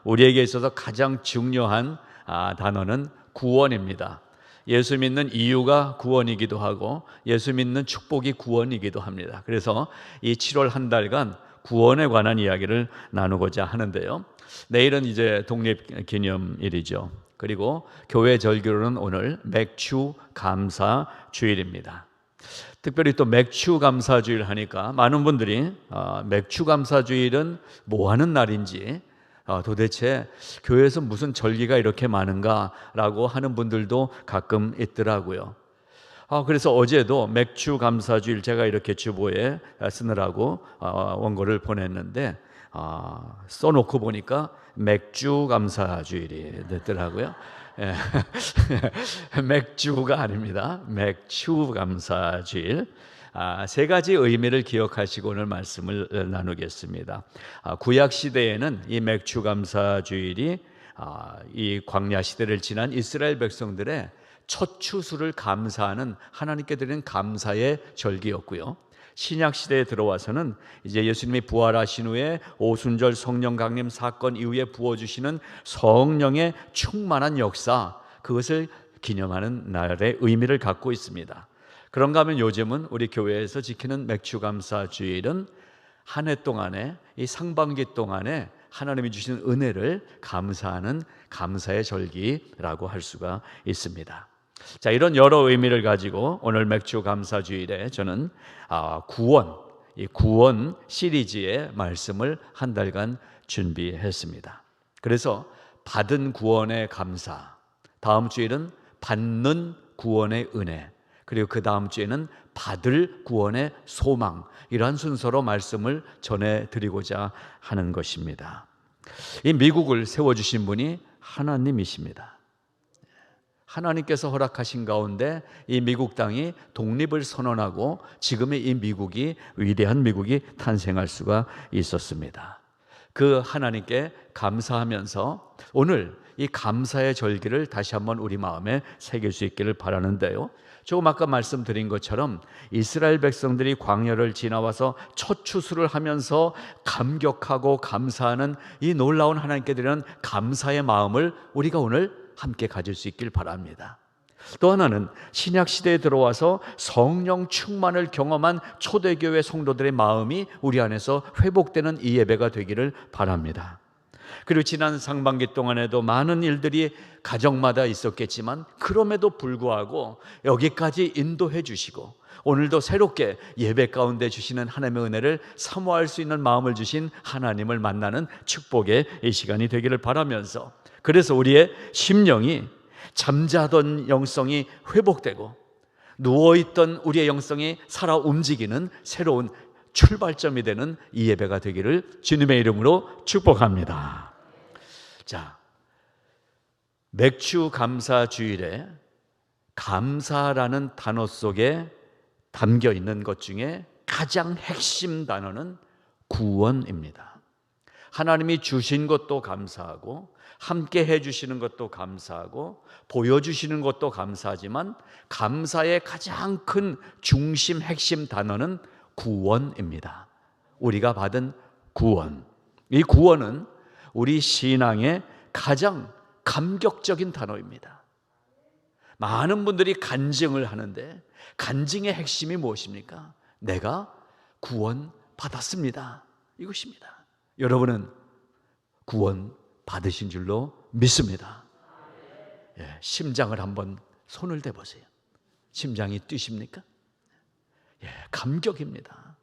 우리에게 있어서 가장 중요한 단어는 구원입니다. 예수 믿는 이유가 구원이기도 하고 예수 믿는 축복이 구원이기도 합니다. 그래서 이 7월 한 달간 구원에 관한 이야기를 나누고자 하는데요. 내일은 이제 독립기념일이죠. 그리고 교회 절기로는 오늘 맥주 감사 주일입니다. 특별히 또 맥주 감사 주일 하니까 많은 분들이 맥주 감사 주일은 뭐 하는 날인지, 도대체 교회에서 무슨 절기가 이렇게 많은가라고 하는 분들도 가끔 있더라고요. 그래서 어제도 맥주 감사주일 제가 이렇게 주보에 쓰느라고 원고를 보냈는데 써놓고 보니까 맥주 감사주일이 됐더라고요. 맥주가 아닙니다. 맥주 감사주일. 세 가지 의미를 기억하시고 오늘 말씀을 나누겠습니다. 구약 시대에는 이 맥주 감사주일이 이 광야 시대를 지난 이스라엘 백성들의 첫 추수를 감사하는, 하나님께 드리는 감사의 절기였고요. 신약 시대에 들어와서는 이제 예수님이 부활하신 후에 오순절 성령 강림 사건 이후에 부어주시는 성령의 충만한 역사, 그것을 기념하는 날의 의미를 갖고 있습니다. 그런가 하면 요즘은 우리 교회에서 지키는 맥주감사 주일은 한 해 동안에, 이 상반기 동안에 하나님이 주신 은혜를 감사하는 감사의 절기라고 할 수가 있습니다. 자, 이런 여러 의미를 가지고 오늘 맥주감사 주일에 저는 이 구원 시리즈의 말씀을 한 달간 준비했습니다. 그래서 받은 구원의 감사, 다음 주일은 받는 구원의 은혜, 그리고 그 다음 주에는 받을 구원의 소망, 이러한 순서로 말씀을 전해드리고자 하는 것입니다. 이 미국을 세워주신 분이 하나님이십니다. 하나님께서 허락하신 가운데 이 미국 땅이 독립을 선언하고 지금의 이 미국이, 위대한 미국이 탄생할 수가 있었습니다. 그 하나님께 감사하면서 오늘 이 감사의 절기를 다시 한번 우리 마음에 새길 수 있기를 바라는데요. 조금 아까 말씀드린 것처럼 이스라엘 백성들이 광야를 지나와서 첫 추수를 하면서 감격하고 감사하는 이 놀라운 하나님께 드리는 감사의 마음을 우리가 오늘 함께 가질 수 있길 바랍니다. 또 하나는 신약 시대에 들어와서 성령 충만을 경험한 초대교회 성도들의 마음이 우리 안에서 회복되는 이 예배가 되기를 바랍니다. 그리고 지난 상반기 동안에도 많은 일들이 가정마다 있었겠지만 그럼에도 불구하고 여기까지 인도해 주시고 오늘도 새롭게 예배 가운데 주시는 하나님의 은혜를 사모할 수 있는 마음을 주신 하나님을 만나는 축복의 이 시간이 되기를 바라면서, 그래서 우리의 심령이, 잠자던 영성이 회복되고 누워있던 우리의 영성이 살아 움직이는 새로운 출발점이 되는 이 예배가 되기를 주님의 이름으로 축복합니다. 자, 맥주 감사 주일에 감사라는 단어 속에 담겨 있는 것 중에 가장 핵심 단어는 구원입니다. 하나님이 주신 것도 감사하고 함께 해주시는 것도 감사하고 보여주시는 것도 감사하지만 감사의 가장 큰 중심 핵심 단어는 구원입니다. 우리가 받은 구원, 이 구원은 우리 신앙의 가장 감격적인 단어입니다. 많은 분들이 간증을 하는데 간증의 핵심이 무엇입니까? 내가 구원 받았습니다, 이것입니다. 여러분은 구원 받으신 줄로 믿습니다. 심장을 한번 손을 대보세요. 심장이 뛰십니까? 감격입니다.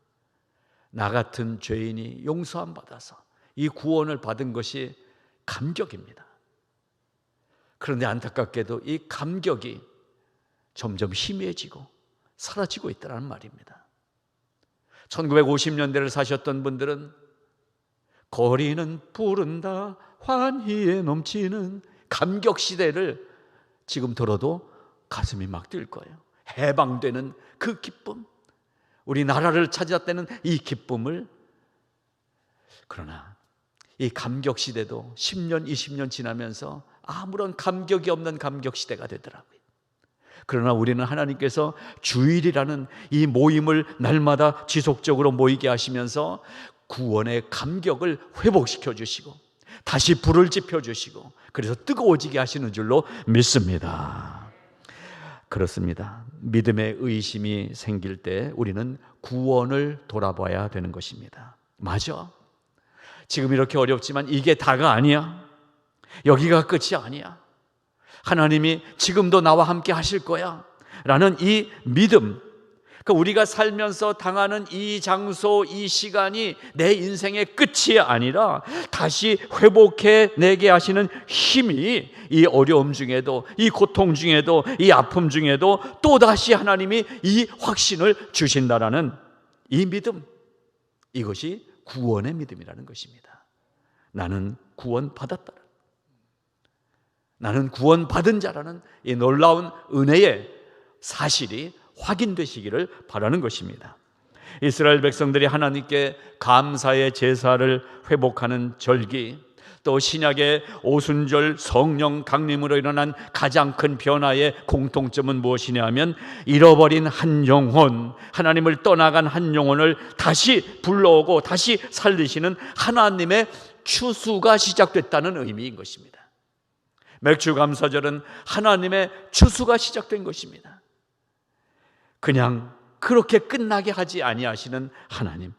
나 같은 죄인이 용서함 받아서 이 구원을 받은 것이 감격입니다. 그런데 안타깝게도 이 감격이 점점 희미해지고 사라지고 있다는 말입니다. 1950년대를 사셨던 분들은 거리는 부른다 환희에 넘치는 감격 시대를 지금 들어도 가슴이 막 뛸 거예요. 해방되는 그 기쁨, 우리 나라를 찾았다는 이 기쁨을. 그러나 이 감격 시대도 10년, 20년 지나면서 아무런 감격이 없는 감격 시대가 되더라고요. 그러나 우리는 하나님께서 주일이라는 이 모임을 날마다 지속적으로 모이게 하시면서 구원의 감격을 회복시켜 주시고 다시 불을 지펴주시고 그래서 뜨거워지게 하시는 줄로 믿습니다. 그렇습니다. 믿음의 의심이 생길 때 우리는 구원을 돌아봐야 되는 것입니다. 맞아. 지금 이렇게 어렵지만 이게 다가 아니야. 여기가 끝이 아니야. 하나님이 지금도 나와 함께 하실 거야 라는 이 믿음, 그러니까 우리가 살면서 당하는 이 장소, 이 시간이 내 인생의 끝이 아니라 다시 회복해 내게 하시는 힘이 이 어려움 중에도, 이 고통 중에도, 이 아픔 중에도 또다시 하나님이 이 확신을 주신다라는 이 믿음, 이것이 구원의 믿음이라는 것입니다. 나는 구원받았다, 나는 구원받은 자라는 이 놀라운 은혜의 사실이 확인되시기를 바라는 것입니다. 이스라엘 백성들이 하나님께 감사의 제사를 회복하는 절기, 또 신약의 오순절 성령 강림으로 일어난 가장 큰 변화의 공통점은 무엇이냐 하면 잃어버린 한 영혼, 하나님을 떠나간 한 영혼을 다시 불러오고 다시 살리시는 하나님의 추수가 시작됐다는 의미인 것입니다. 맥주감사절은 하나님의 추수가 시작된 것입니다. 그냥 그렇게 끝나게 하지 아니하시는 하나님,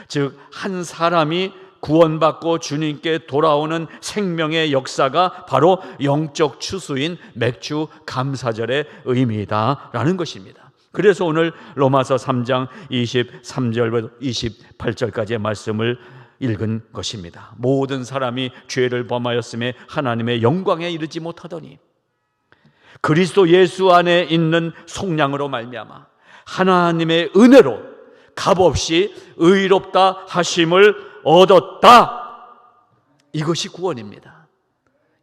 즉 한 사람이 구원받고 주님께 돌아오는 생명의 역사가 바로 영적 추수인 맥주 감사절의 의미다라는 것입니다. 그래서 오늘 로마서 3장 23절부터 28절까지의 말씀을 읽은 것입니다. 모든 사람이 죄를 범하였음에 하나님의 영광에 이르지 못하더니 그리스도 예수 안에 있는 속량으로 말미암아 하나님의 은혜로 값없이 의롭다 하심을 얻었다. 이것이 구원입니다.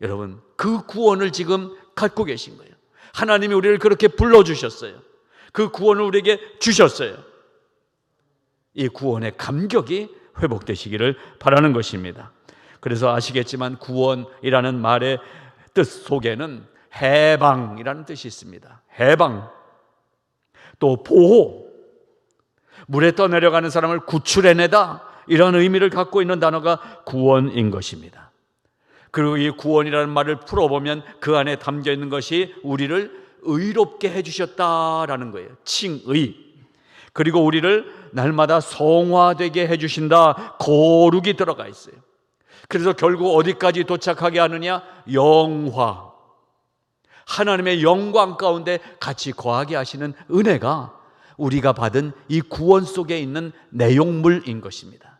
여러분, 그 구원을 지금 갖고 계신 거예요. 하나님이 우리를 그렇게 불러주셨어요. 그 구원을 우리에게 주셨어요. 이 구원의 감격이 회복되시기를 바라는 것입니다. 그래서 아시겠지만 구원이라는 말의 뜻 속에는 해방이라는 뜻이 있습니다. 해방, 또 보호, 물에 떠내려가는 사람을 구출해내다, 이런 의미를 갖고 있는 단어가 구원인 것입니다. 그리고 이 구원이라는 말을 풀어보면 그 안에 담겨 있는 것이 우리를 의롭게 해주셨다라는 거예요. 칭의. 그리고 우리를 날마다 성화되게 해주신다, 거룩이 들어가 있어요. 그래서 결국 어디까지 도착하게 하느냐? 영화, 하나님의 영광 가운데 같이 거하게 하시는 은혜가 우리가 받은 이 구원 속에 있는 내용물인 것입니다.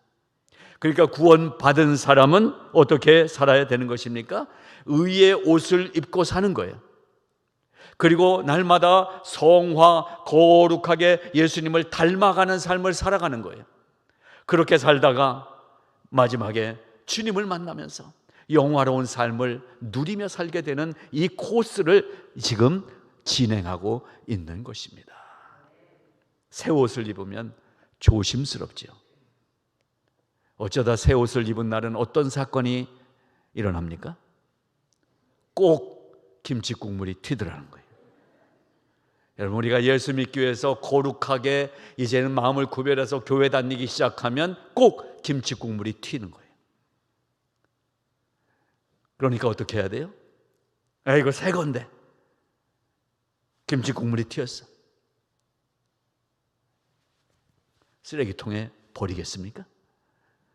그러니까 구원받은 사람은 어떻게 살아야 되는 것입니까? 의의 옷을 입고 사는 거예요. 그리고 날마다 성화, 거룩하게 예수님을 닮아가는 삶을 살아가는 거예요. 그렇게 살다가 마지막에 주님을 만나면서 영화로운 삶을 누리며 살게 되는 이 코스를 지금 진행하고 있는 것입니다. 새 옷을 입으면 조심스럽죠. 어쩌다 새 옷을 입은 날은 어떤 사건이 일어납니까? 꼭 김치 국물이 튀더라는 거예요. 여러분, 우리가 예수 믿기 위해서 거룩하게 이제는 마음을 구별해서 교회 다니기 시작하면 꼭 김치 국물이 튀는 거예요. 그러니까 어떻게 해야 돼요? 이거 새 건데 김치 국물이 튀었어. 쓰레기통에 버리겠습니까?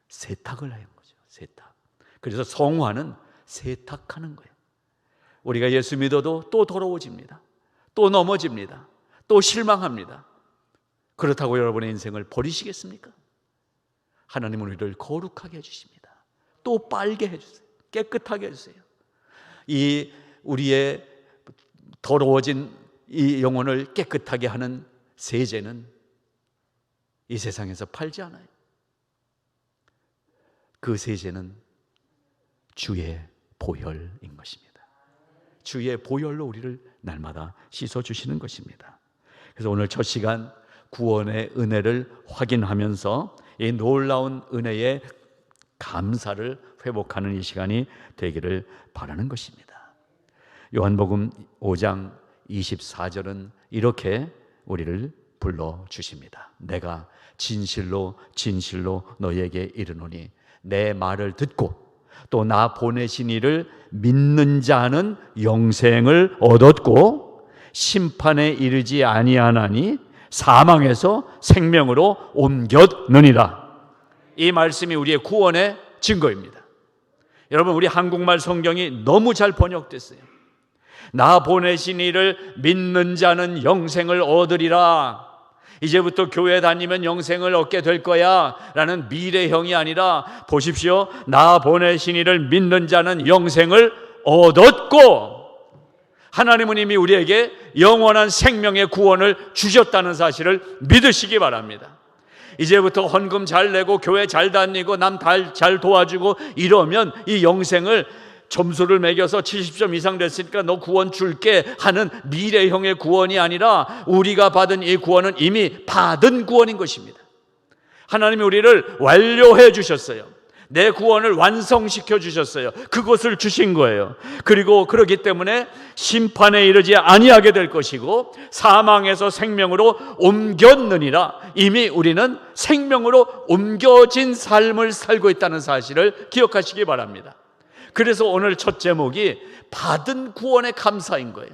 세탁을 하는 거죠. 세탁. 그래서 성화는 세탁하는 거예요. 우리가 예수 믿어도 또 더러워집니다. 또 넘어집니다. 또 실망합니다. 그렇다고 여러분의 인생을 버리시겠습니까? 하나님은 우리를 거룩하게 해주십니다. 또 빨게 해주세요. 깨끗하게 해주세요. 이 우리의 더러워진 이 영혼을 깨끗하게 하는 세제는 이 세상에서 팔지 않아요. 그 세제는 주의 보혈인 것입니다. 주의 보혈로 우리를 날마다 씻어주시는 것입니다. 그래서 오늘 첫 시간 구원의 은혜를 확인하면서 이 놀라운 은혜의 감사를 회복하는 이 시간이 되기를 바라는 것입니다. 요한복음 5장 24절은 이렇게 우리를 불러주십니다. 내가 진실로 진실로 너희에게 이르노니 내 말을 듣고 또 나 보내신 이를 믿는 자는 영생을 얻었고 심판에 이르지 아니하나니 사망에서 생명으로 옮겼느니라. 이 말씀이 우리의 구원의 증거입니다. 여러분, 우리 한국말 성경이 너무 잘 번역됐어요. 나 보내신 이를 믿는 자는 영생을 얻으리라. 이제부터 교회 다니면 영생을 얻게 될 거야 라는 미래형이 아니라, 보십시오, 나 보내신 이를 믿는 자는 영생을 얻었고, 하나님은 이미 우리에게 영원한 생명의 구원을 주셨다는 사실을 믿으시기 바랍니다. 이제부터 헌금 잘 내고 교회 잘 다니고 남 잘 도와주고 이러면 이 영생을 점수를 매겨서 70점 이상 됐으니까 너 구원 줄게 하는 미래형의 구원이 아니라, 우리가 받은 이 구원은 이미 받은 구원인 것입니다. 하나님이 우리를 완료해 주셨어요. 내 구원을 완성시켜 주셨어요. 그것을 주신 거예요. 그리고 그렇기 때문에 심판에 이르지 아니하게 될 것이고 사망에서 생명으로 옮겼느니라. 이미 우리는 생명으로 옮겨진 삶을 살고 있다는 사실을 기억하시기 바랍니다. 그래서 오늘 첫 제목이 받은 구원의 감사인 거예요.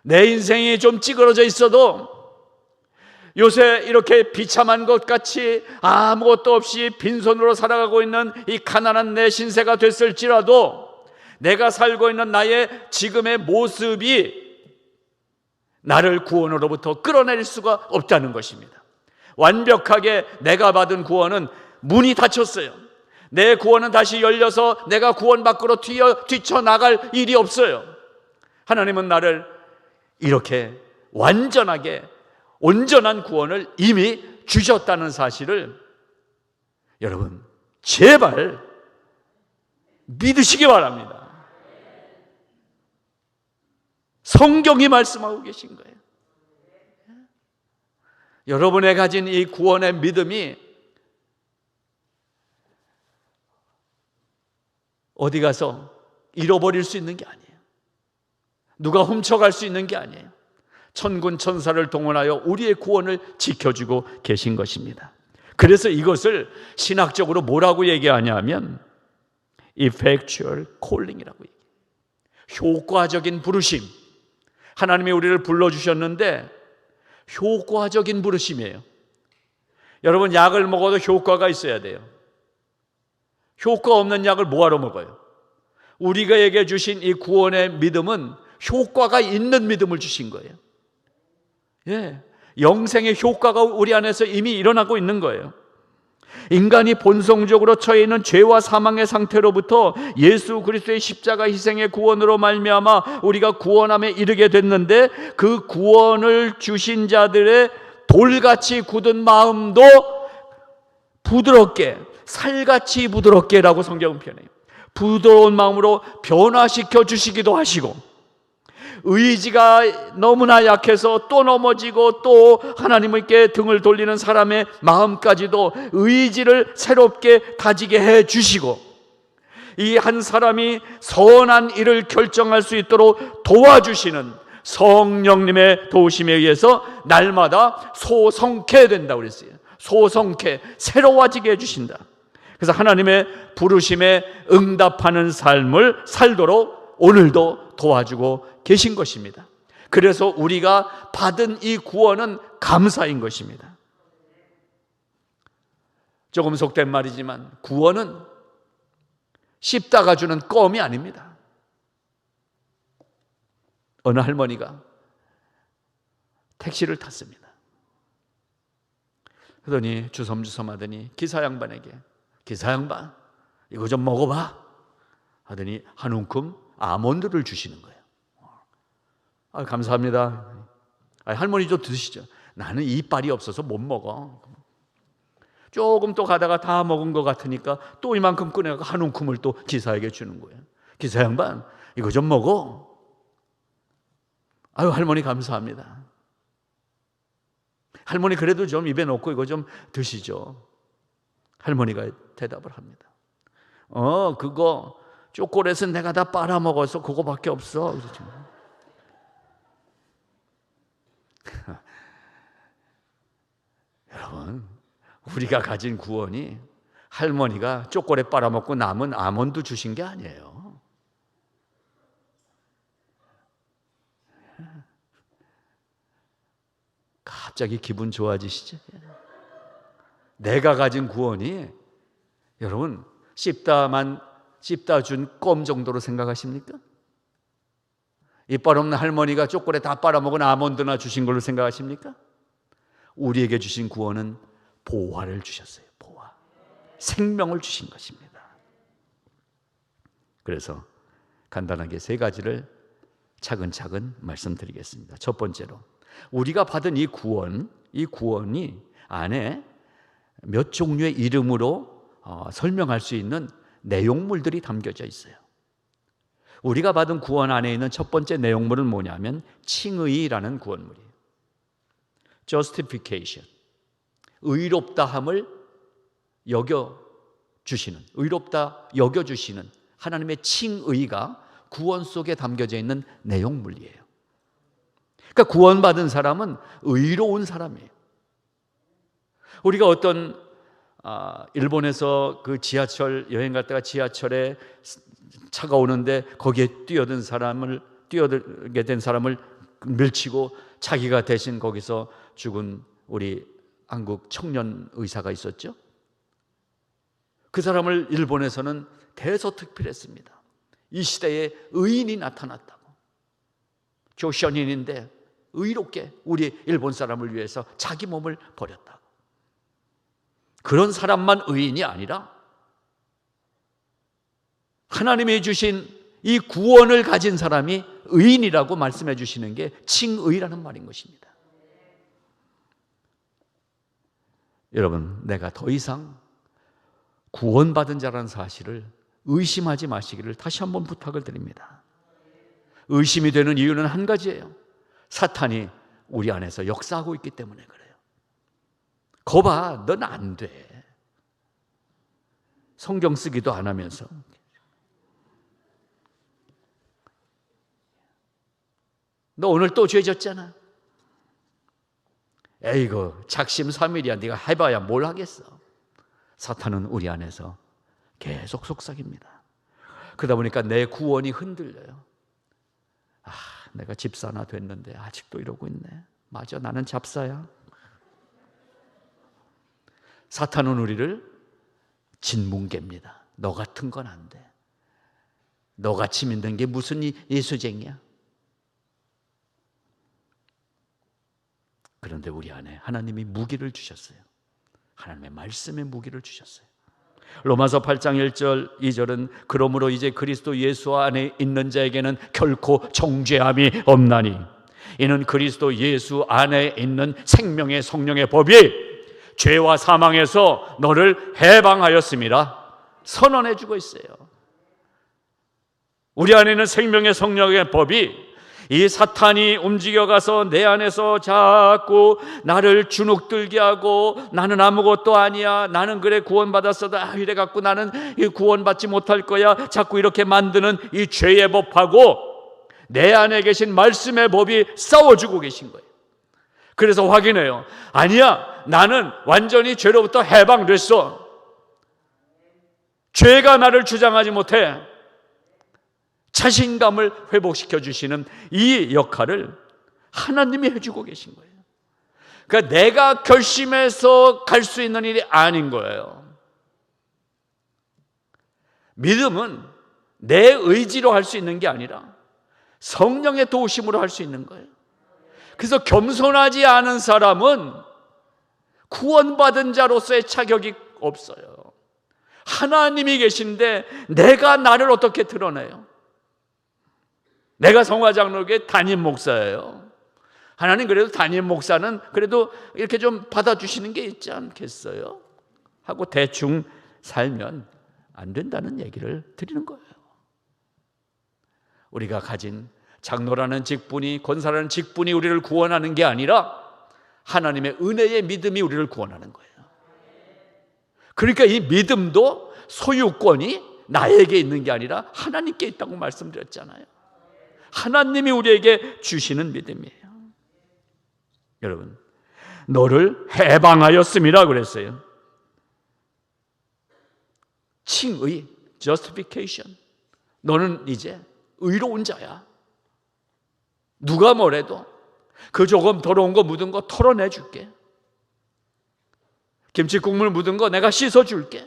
내 인생이 좀 찌그러져 있어도, 요새 이렇게 비참한 것 같이 아무것도 없이 빈손으로 살아가고 있는 이 가난한 내 신세가 됐을지라도, 내가 살고 있는 나의 지금의 모습이 나를 구원으로부터 끌어낼 수가 없다는 것입니다. 완벽하게 내가 받은 구원은 문이 닫혔어요. 내 구원은 다시 열려서 내가 구원 밖으로 뛰쳐나갈 일이 없어요. 하나님은 나를 이렇게 완전하게 온전한 구원을 이미 주셨다는 사실을 여러분 제발 믿으시기 바랍니다. 성경이 말씀하고 계신 거예요. 여러분의 가진 이 구원의 믿음이 어디 가서 잃어버릴 수 있는 게 아니에요. 누가 훔쳐갈 수 있는 게 아니에요. 천군 천사를 동원하여 우리의 구원을 지켜주고 계신 것입니다. 그래서 이것을 신학적으로 뭐라고 얘기하냐면 effectual calling이라고 얘기해요. 효과적인 부르심. 하나님이 우리를 불러주셨는데 효과적인 부르심이에요. 여러분, 약을 먹어도 효과가 있어야 돼요. 효과 없는 약을 뭐하러 먹어요? 우리에게 주신 이 구원의 믿음은 효과가 있는 믿음을 주신 거예요. 예, 영생의 효과가 우리 안에서 이미 일어나고 있는 거예요. 인간이 본성적으로 처해 있는 죄와 사망의 상태로부터 예수 그리스도의 십자가 희생의 구원으로 말미암아 우리가 구원함에 이르게 됐는데, 그 구원을 주신 자들의 돌같이 굳은 마음도 부드럽게, 살같이 부드럽게라고 성경은 표현해요. 부드러운 마음으로 변화시켜 주시기도 하시고, 의지가 너무나 약해서 또 넘어지고 또 하나님께 등을 돌리는 사람의 마음까지도 의지를 새롭게 다지게 해 주시고, 이 한 사람이 선한 일을 결정할 수 있도록 도와주시는 성령님의 도우심에 의해서 날마다 소성케 된다고 그랬어요. 소성케, 새로워지게 해주신다. 그래서 하나님의 부르심에 응답하는 삶을 살도록 오늘도 도와주고 계신 것입니다. 그래서 우리가 받은 이 구원은 감사인 것입니다. 조금 속된 말이지만 구원은 씹다가 주는 껌이 아닙니다. 어느 할머니가 택시를 탔습니다. 그러더니 주섬주섬 하더니 기사 양반에게, 기사 양반 이거 좀 먹어봐 하더니 한 움큼 아몬드를 주시는 거예요. 감사합니다. 할머니 좀 드시죠. 나는 이빨이 없어서 못 먹어. 조금 또 가다가 다 먹은 것 같으니까 또 이만큼 꺼내고 한 움큼을 또 기사에게 주는 거예요. 기사 양반 이거 좀 먹어. 할머니 감사합니다. 할머니 그래도 좀 입에 넣고 이거 좀 드시죠. 할머니가 대답을 합니다. 그거 초콜릿은 내가 다 빨아먹어서 그거밖에 없어. 여러분, 우리가 가진 구원이 할머니가 초콜릿 빨아먹고 남은 아몬드 주신 게 아니에요. 갑자기 기분 좋아지시죠? 내가 가진 구원이 여러분 씹다 준 껌 정도로 생각하십니까? 이빨 없는 할머니가 초콜릿 다 빨아먹은 아몬드나 주신 걸로 생각하십니까? 우리에게 주신 구원은 보화를 주셨어요. 보화. 생명을 주신 것입니다. 그래서 간단하게 세 가지를 차근차근 말씀드리겠습니다. 첫 번째로, 우리가 받은 이 구원이 안에 몇 종류의 이름으로 설명할 수 있는 내용물들이 담겨져 있어요. 우리가 받은 구원 안에 있는 첫 번째 내용물은 뭐냐면 칭의라는 구원물이에요. Justification, 의롭다함을 의롭다 여겨주시는 하나님의 칭의가 구원 속에 담겨져 있는 내용물이에요. 그러니까 구원받은 사람은 의로운 사람이에요. 우리가 어떤 일본에서 그 지하철 여행 갈 때가 지하철에 차가 오는데 거기에 뛰어들게 된 사람을 밀치고 자기가 대신 거기서 죽은 우리 한국 청년 의사가 있었죠. 그 사람을 일본에서는 대서특필했습니다. 이 시대에 의인이 나타났다고. 조션인인데 의롭게 우리 일본 사람을 위해서 자기 몸을 버렸다고. 그런 사람만 의인이 아니라 하나님이 주신 이 구원을 가진 사람이 의인이라고 말씀해 주시는 게 칭의라는 말인 것입니다. 여러분, 내가 더 이상 구원받은 자라는 사실을 의심하지 마시기를 다시 한번 부탁을 드립니다. 의심이 되는 이유는 한 가지예요. 사탄이 우리 안에서 역사하고 있기 때문에 그래요. 거봐, 넌 안 돼. 성경 쓰기도 안 하면서. 너 오늘 또 죄졌잖아. 에이구, 작심삼일이야. 네가 해봐야 뭘 하겠어. 사탄은 우리 안에서 계속 속삭입니다. 그러다 보니까 내 구원이 흔들려요. 내가 집사나 됐는데 아직도 이러고 있네. 맞아, 나는 잡사야. 사탄은 우리를 진뭉개입니다. 너 같은 건 안 돼. 너같이 믿는 게 무슨 예수쟁이야. 그런데 우리 안에 하나님이 무기를 주셨어요. 하나님의 말씀의 무기를 주셨어요. 로마서 8장 1절 2절은 그러므로 이제 그리스도 예수 안에 있는 자에게는 결코 정죄함이 없나니 이는 그리스도 예수 안에 있는 생명의 성령의 법이 죄와 사망에서 너를 해방하였음이라 선언해 주고 있어요. 우리 안에 있는 생명의 성령의 법이 이 사탄이 움직여가서 내 안에서 자꾸 나를 주눅들게 하고 나는 아무것도 아니야, 나는 그래 구원받았어도 이래갖고 나는 구원받지 못할 거야, 자꾸 이렇게 만드는 이 죄의 법하고 내 안에 계신 말씀의 법이 싸워주고 계신 거예요. 그래서 확인해요. 아니야, 나는 완전히 죄로부터 해방됐어. 죄가 나를 주장하지 못해. 자신감을 회복시켜 주시는 이 역할을 하나님이 해주고 계신 거예요. 그러니까 내가 결심해서 갈 수 있는 일이 아닌 거예요. 믿음은 내 의지로 할 수 있는 게 아니라 성령의 도우심으로 할 수 있는 거예요. 그래서 겸손하지 않은 사람은 구원받은 자로서의 자격이 없어요. 하나님이 계신데 내가 나를 어떻게 드러내요? 내가 성화장로교회 담임 목사예요. 하나님 그래도 담임 목사는 그래도 이렇게 좀 받아주시는 게 있지 않겠어요? 하고 대충 살면 안 된다는 얘기를 드리는 거예요. 우리가 가진 장로라는 직분이, 권사라는 직분이 우리를 구원하는 게 아니라 하나님의 은혜의 믿음이 우리를 구원하는 거예요. 그러니까 이 믿음도 소유권이 나에게 있는 게 아니라 하나님께 있다고 말씀드렸잖아요. 하나님이 우리에게 주시는 믿음이에요. 여러분, 너를 해방하였음이라 그랬어요. 칭의, justification. 너는 이제 의로운 자야. 누가 뭐래도 그 조금 더러운 거 묻은 거 털어내 줄게. 김치 국물 묻은 거 내가 씻어 줄게.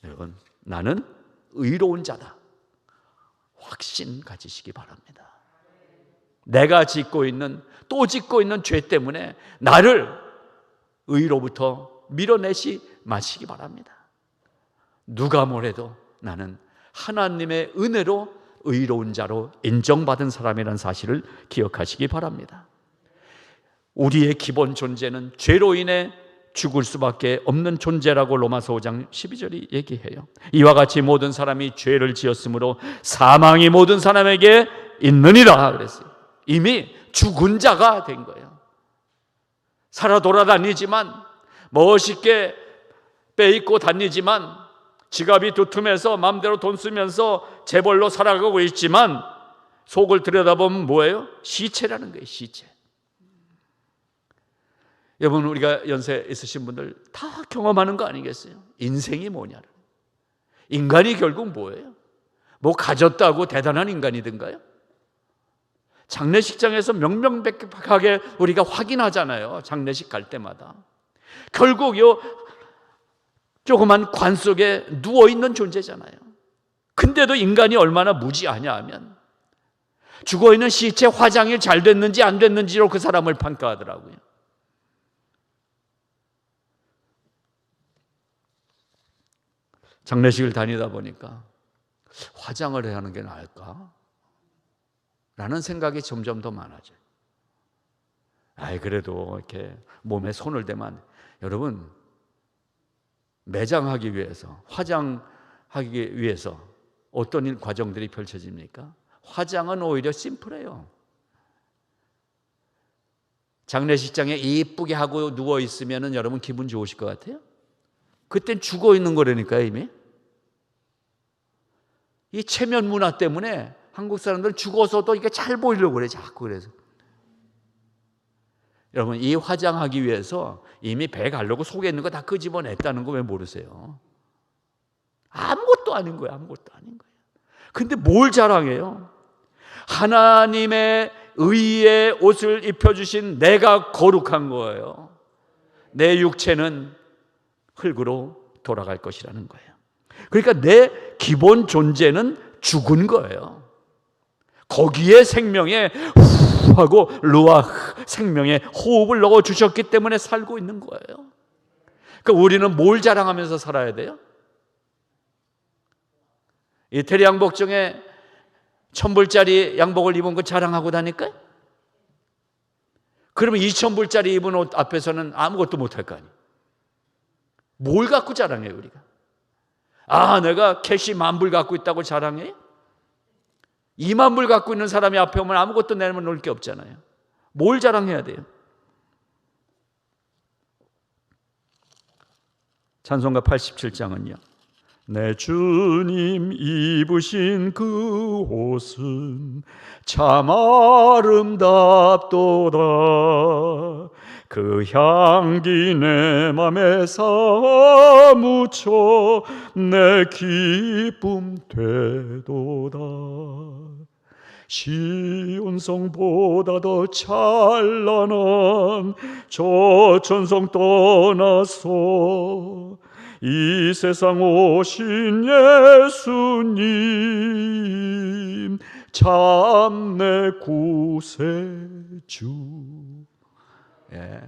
여러분, 나는 의로운 자다. 확신 가지시기 바랍니다. 내가 짓고 있는, 또 짓고 있는 죄 때문에 나를 의로부터 밀어내지 마시기 바랍니다. 누가 뭐래도 나는 하나님의 은혜로 의로운 자로 인정받은 사람이라는 사실을 기억하시기 바랍니다. 우리의 기본 존재는 죄로 인해 죽을 수밖에 없는 존재라고 로마서 5장 12절이 얘기해요. 이와 같이 모든 사람이 죄를 지었으므로 사망이 모든 사람에게 있느니라 그랬어요. 이미 죽은 자가 된 거예요. 살아 돌아다니지만, 멋있게 빼입고 다니지만, 지갑이 두툼해서 마음대로 돈 쓰면서 재벌로 살아가고 있지만 속을 들여다보면 뭐예요? 시체라는 거예요. 시체. 여러분, 우리가 연세 있으신 분들 다 경험하는 거 아니겠어요? 인생이 뭐냐를. 인간이 결국 뭐예요? 뭐 가졌다고 대단한 인간이든가요? 장례식장에서 명명백백하게 우리가 확인하잖아요. 장례식 갈 때마다. 결국 요 조그만 관 속에 누워있는 존재잖아요. 근데도 인간이 얼마나 무지하냐 하면 죽어있는 시체 화장이 잘 됐는지 안 됐는지로 그 사람을 평가하더라고요. 장례식을 다니다 보니까 화장을 해야 하는 게 나을까? 라는 생각이 점점 더 많아져요. 그래도 이렇게 몸에 손을 대면, 여러분, 매장하기 위해서, 화장하기 위해서 어떤 과정들이 펼쳐집니까? 화장은 오히려 심플해요. 장례식장에 이쁘게 하고 누워있으면 여러분 기분 좋으실 것 같아요? 그땐 죽어있는 거라니까요, 이미. 이 체면 문화 때문에 한국 사람들은 죽어서도 이게 잘 보이려고 그래, 자꾸. 그래서 여러분, 이 화장하기 위해서 이미 배 가려고 속에 있는 거 다 끄집어냈다는 거 왜 모르세요? 아무것도 아닌 거예요. 아무것도 아닌 거예요. 근데 뭘 자랑해요? 하나님의 의의 옷을 입혀주신 내가 거룩한 거예요. 내 육체는 흙으로 돌아갈 것이라는 거예요. 그러니까 내 기본 존재는 죽은 거예요. 거기에 생명의 후 하고 루아흐, 생명의 호흡을 넣어주셨기 때문에 살고 있는 거예요. 그러니까 우리는 뭘 자랑하면서 살아야 돼요? 이태리 양복 중에 1,000불짜리 양복을 입은 거 자랑하고 다닐까요? 그러면 2,000불짜리 입은 옷 앞에서는 아무것도 못할 거 아니에요. 뭘 갖고 자랑해요, 우리가? 내가 캐시 10,000불 갖고 있다고 자랑해요? 20,000불 갖고 있는 사람이 앞에 오면 아무것도 내놓을 게 없잖아요. 뭘 자랑해야 돼요? 찬송가 87장은요. 내 주님 입으신 그 옷은 참 아름답도다. 그 향기 내 맘에 사무쳐 내 기쁨 되도다. 시온성보다 더 찬란한 저 천성 떠나서 이 세상 오신 예수님 참 내 구세주. 예.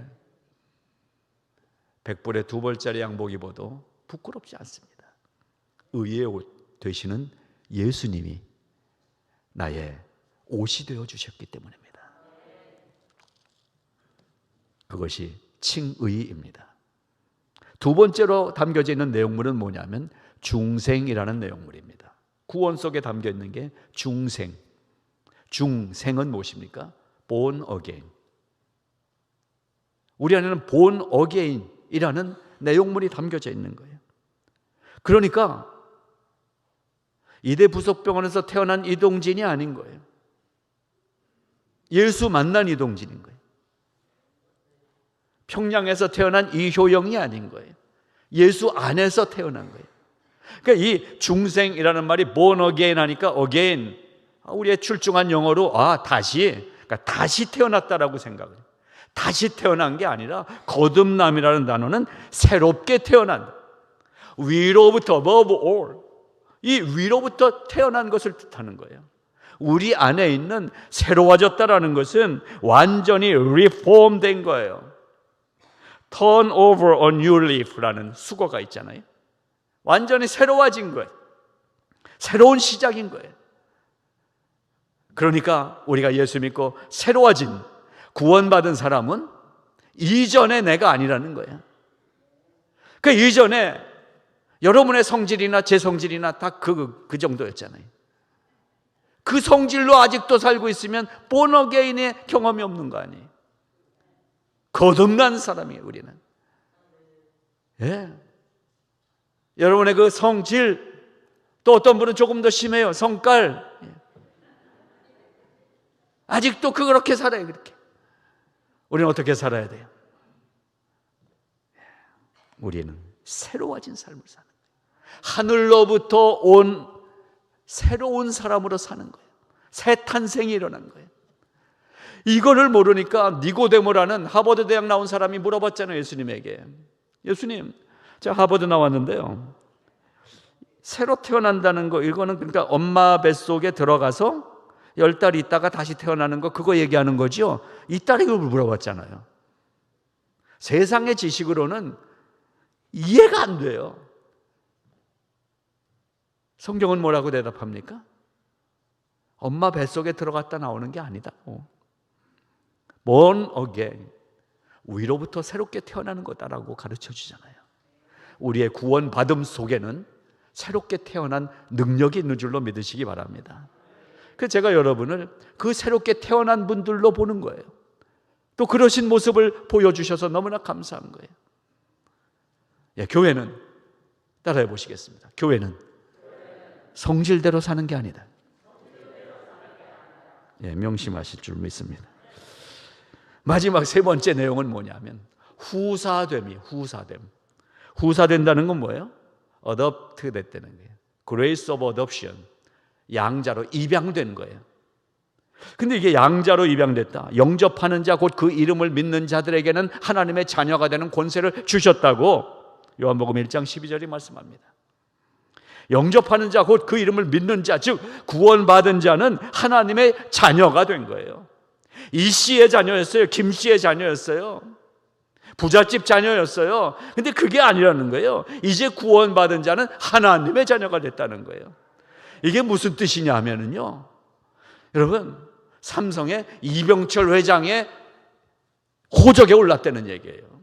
100불에 2벌짜리 양복 입어도 부끄럽지 않습니다. 의의 옷 되시는 예수님이 나의 옷이 되어 주셨기 때문입니다. 그것이 칭의입니다. 두 번째로 담겨져 있는 내용물은 뭐냐면 중생이라는 내용물입니다. 구원 속에 담겨 있는 게 중생. 중생은 무엇입니까? born again. 우리 안에는 born again이라는 내용물이 담겨져 있는 거예요. 그러니까 이대 부속병원에서 태어난 이동진이 아닌 거예요. 예수 만난 이동진인 거예요. 평양에서 태어난 이효영이 아닌 거예요. 예수 안에서 태어난 거예요. 그러니까 이 중생이라는 말이 born again 하니까 again, 우리의 출중한 영어로 다시, 그러니까 다시 태어났다라고 생각을 해요. 다시 태어난 게 아니라 거듭남이라는 단어는 새롭게 태어난, 위로부터, above all, 이 위로부터 태어난 것을 뜻하는 거예요. 우리 안에 있는 새로워졌다라는 것은 완전히 reform된 거예요. Turn over a new leaf라는 수거가 있잖아요. 완전히 새로워진 거예요. 새로운 시작인 거예요. 그러니까 우리가 예수 믿고 새로워진, 구원받은 사람은 이전의 내가 아니라는 거예요. 그 이전에 여러분의 성질이나 제 성질이나 다 그 정도였잖아요. 그 성질로 아직도 살고 있으면 born again의 경험이 없는 거 아니에요. 거듭난 사람이에요, 우리는. 예. 여러분의 그 성질, 또 어떤 분은 조금 더 심해요. 성깔. 아직도 그렇게 살아요, 그렇게. 우리는 어떻게 살아야 돼요? 우리는 새로워진 삶을 사는 거예요. 하늘로부터 온 새로운 사람으로 사는 거예요. 새 탄생이 일어난 거예요. 이거를 모르니까 니고데모라는 하버드 대학 나온 사람이 물어봤잖아요, 예수님에게. 예수님, 제가 하버드 나왔는데요, 새로 태어난다는 거, 이거는 그러니까 엄마 뱃속에 들어가서 10달 있다가 다시 태어나는 거, 그거 얘기하는 거죠? 이 딸이 그걸 물어봤잖아요. 세상의 지식으로는 이해가 안 돼요. 성경은 뭐라고 대답합니까? 엄마 뱃속에 들어갔다 나오는 게 아니다. born again, 위로부터 새롭게 태어나는 거다라고 가르쳐 주잖아요. 우리의 구원받음 속에는 새롭게 태어난 능력이 있는 줄로 믿으시기 바랍니다. 그래서 제가 여러분을 그 새롭게 태어난 분들로 보는 거예요. 또 그러신 모습을 보여주셔서 너무나 감사한 거예요. 예, 교회는, 따라해 보시겠습니다. 교회는 성질대로 사는 게 아니다. 예, 명심하실 줄 믿습니다. 마지막 세 번째 내용은 뭐냐면 후사됨이에요. 후사된다는 건 뭐예요? adopt 됐다는 거예요. grace of adoption, 양자로 입양된 거예요. 근데 이게 양자로 입양됐다, 영접하는 자 곧 그 이름을 믿는 자들에게는 하나님의 자녀가 되는 권세를 주셨다고 요한복음 1장 12절이 말씀합니다. 영접하는 자 곧 그 이름을 믿는 자, 즉 구원받은 자는 하나님의 자녀가 된 거예요. 이 씨의 자녀였어요. 김 씨의 자녀였어요. 부잣집 자녀였어요. 근데 그게 아니라는 거예요. 이제 구원받은 자는 하나님의 자녀가 됐다는 거예요. 이게 무슨 뜻이냐 하면은요, 여러분, 삼성의 이병철 회장의 호적에 올랐다는 얘기예요.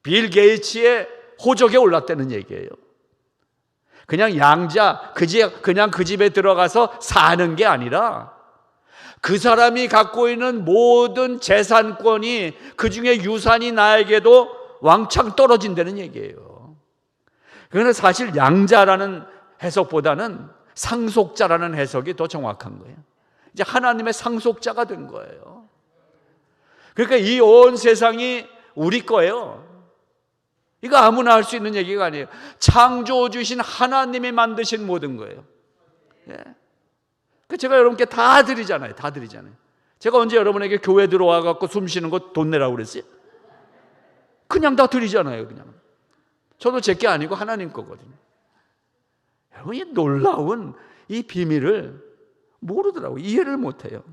빌 게이츠의 호적에 올랐다는 얘기예요. 그냥 양자, 그냥 그 집에 들어가서 사는 게 아니라 그 사람이 갖고 있는 모든 재산권이, 그 중에 유산이 나에게도 왕창 떨어진다는 얘기예요. 그러나 사실 양자라는 해석보다는 상속자라는 해석이 더 정확한 거예요. 이제 하나님의 상속자가 된 거예요. 그러니까 이 온 세상이 우리 거예요. 이거 아무나 할 수 있는 얘기가 아니에요. 창조해 주신 하나님이 만드신 모든 거예요. 예. 제가 여러분께 다 드리잖아요. 다 드리잖아요. 제가 언제 여러분에게 교회 들어와 갖고 숨 쉬는 거 돈 내라고 그랬어요? 그냥 다 드리잖아요. 그냥. 저도 제게 아니고 하나님 거거든요. 여러분, 이 놀라운 이 비밀을 모르더라고요. 이해를 못해요.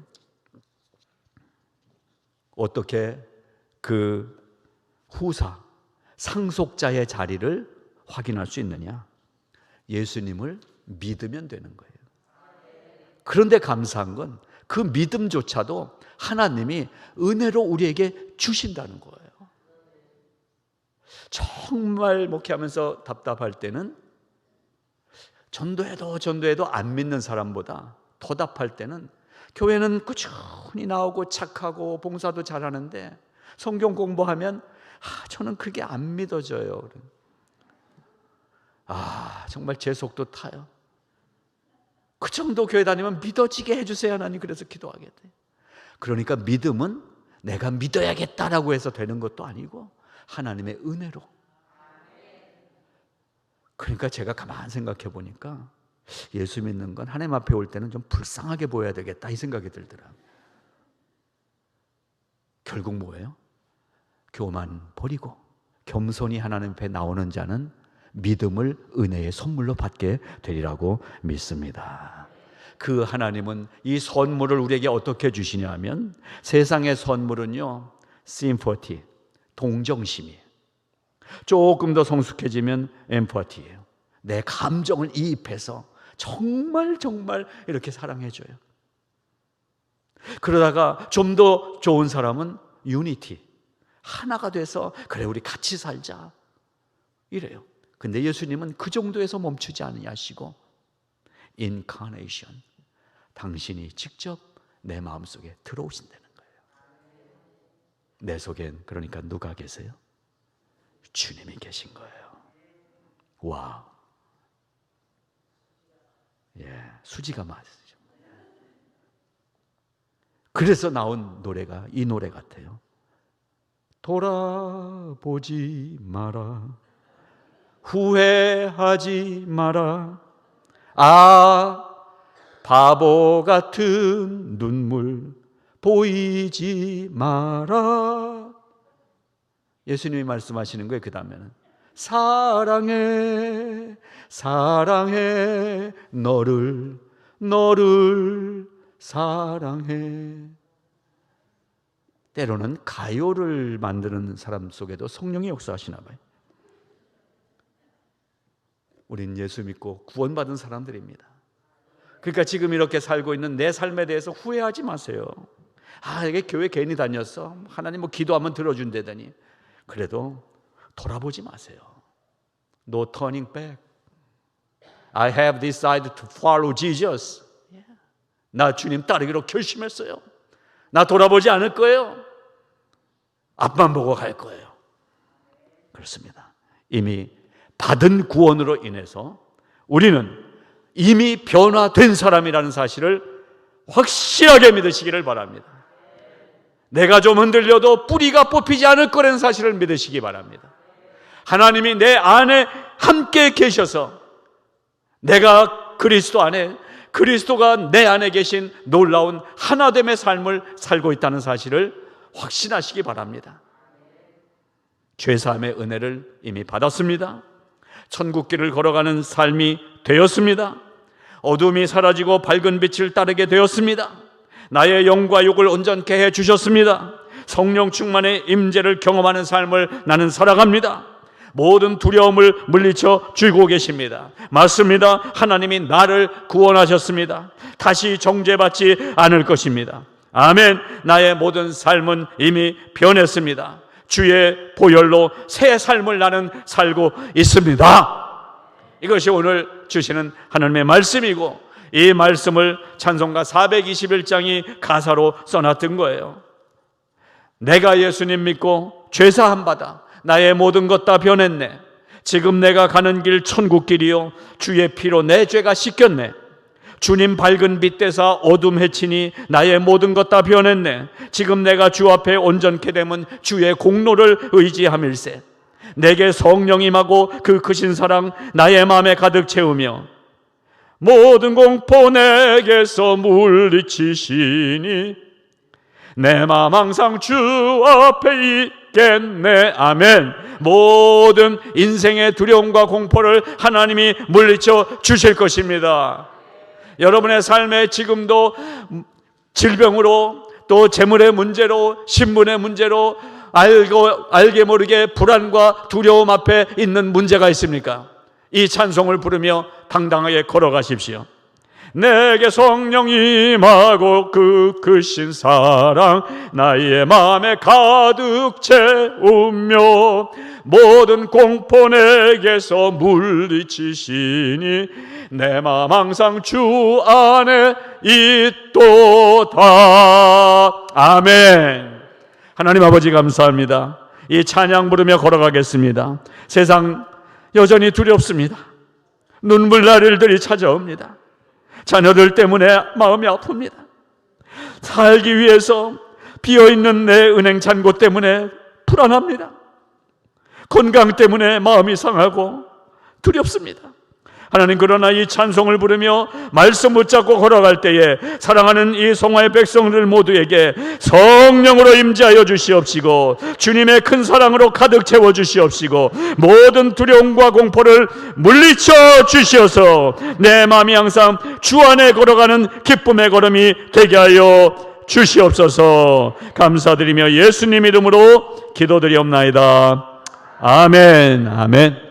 어떻게 그 후사, 상속자의 자리를 확인할 수 있느냐? 예수님을 믿으면 되는 거예요. 그런데 감사한 건 그 믿음조차도 하나님이 은혜로 우리에게 주신다는 거예요. 정말 목회하면서 답답할 때는 전도해도 안 믿는 사람보다 더 답할 때는 교회는 꾸준히 나오고 착하고 봉사도 잘하는데 성경 공부하면 저는 그게 안 믿어져요. 정말 제 속도 타요. 그 정도 교회 다니면 믿어지게 해주세요 하나님, 그래서 기도하게 돼요. 그러니까 믿음은 내가 믿어야겠다라고 해서 되는 것도 아니고 하나님의 은혜로. 그러니까 제가 가만 생각해 보니까 예수 믿는 건 하나님 앞에 올 때는 좀 불쌍하게 보여야 되겠다 이 생각이 들더라고요. 결국 뭐예요? 교만 버리고 겸손히 하나님 앞에 나오는 자는 믿음을 은혜의 선물로 받게 되리라고 믿습니다. 그 하나님은 이 선물을 우리에게 어떻게 주시냐면, 세상의 선물은요, 심퍼티, 동정심이에요. 조금 더 성숙해지면 엠퍼티예요. 내 감정을 이입해서 정말 이렇게 사랑해줘요. 그러다가 좀 더 좋은 사람은 유니티, 하나가 돼서 그래 우리 같이 살자 이래요. 근데 예수님은 그 정도에서 멈추지 아니하시고 인카네이션, 당신이 직접 내 마음속에 들어오신다는 거예요. 내 속엔 그러니까 누가 계세요? 주님이 계신 거예요. 와, 수지가 맞으죠. 그래서 나온 노래가 이 노래 같아요. 돌아보지 마라, 후회하지 마라, 바보 같은 눈물 보이지 마라. 예수님이 말씀하시는 거예요. 그 다음에는 사랑해 너를 사랑해. 때로는 가요를 만드는 사람 속에도 성령이 역사하시나 봐요. 우린 예수 믿고 구원받은 사람들입니다. 그러니까 지금 이렇게 살고 있는 내 삶에 대해서 후회하지 마세요. 이게 교회 괜히 다녔어, 하나님 뭐 기도하면 들어준다더니. 그래도 돌아보지 마세요. No turning back. I have decided to follow Jesus. 나 주님 따르기로 결심했어요. 나 돌아보지 않을 거예요. 앞만 보고 갈 거예요. 그렇습니다. 이미 받은 구원으로 인해서 우리는 이미 변화된 사람이라는 사실을 확실하게 믿으시기를 바랍니다. 내가 좀 흔들려도 뿌리가 뽑히지 않을 거라는 사실을 믿으시기 바랍니다. 하나님이 내 안에 함께 계셔서 내가 그리스도 안에, 그리스도가 내 안에 계신 놀라운 하나됨의 삶을 살고 있다는 사실을 확신하시기 바랍니다. 죄사함의 은혜를 이미 받았습니다. 천국길을 걸어가는 삶이 되었습니다. 어둠이 사라지고 밝은 빛을 따르게 되었습니다. 나의 영과 육을 온전케 해 주셨습니다. 성령 충만의 임재를 경험하는 삶을 나는 살아갑니다. 모든 두려움을 물리쳐 주고 계십니다. 맞습니다. 하나님이 나를 구원하셨습니다. 다시 정죄받지 않을 것입니다. 아멘. 나의 모든 삶은 이미 변했습니다. 주의 보혈로 새 삶을 나는 살고 있습니다. 이것이 오늘 주시는 하나님의 말씀이고, 이 말씀을 찬송가 421장이 가사로 써놨던 거예요. 내가 예수님 믿고 죄사함 받아 나의 모든 것 다 변했네. 지금 내가 가는 길 천국길이요, 주의 피로 내 죄가 씻겼네. 주님 밝은 빛 대사 어둠 해치니 나의 모든 것 다 변했네. 지금 내가 주 앞에 온전케 되면 주의 공로를 의지함일세. 내게 성령 임하고 그 크신 사랑 나의 마음에 가득 채우며 모든 공포 내게서 물리치시니 내 마음 항상 주 앞에 있겠네. 아멘. 모든 인생의 두려움과 공포를 하나님이 물리쳐 주실 것입니다. 여러분의 삶에 지금도 질병으로, 또 재물의 문제로, 신분의 문제로, 알게 모르게 불안과 두려움 앞에 있는 문제가 있습니까? 이 찬송을 부르며 당당하게 걸어가십시오. 내게 성령 임하고 그 크신 사랑 나의 마음에 가득 채우며 모든 공포 내게서 물리치시니 내 마음 항상 주 안에 있도다. 아멘. 하나님 아버지 감사합니다. 이 찬양 부르며 걸어가겠습니다. 세상 여전히 두렵습니다. 눈물 날 일들이 찾아옵니다. 자녀들 때문에 마음이 아픕니다. 살기 위해서 비어있는 내 은행 잔고 때문에 불안합니다. 건강 때문에 마음이 상하고 두렵습니다. 하나님, 그러나 이 찬송을 부르며 말씀 붙잡고 걸어갈 때에 사랑하는 이 송화의 백성들 모두에게 성령으로 임재하여 주시옵시고 주님의 큰 사랑으로 가득 채워 주시옵시고 모든 두려움과 공포를 물리쳐 주시어서 내 마음이 항상 주 안에 걸어가는 기쁨의 걸음이 되게 하여 주시옵소서. 감사드리며 예수님 이름으로 기도드리옵나이다. 아멘. 아멘.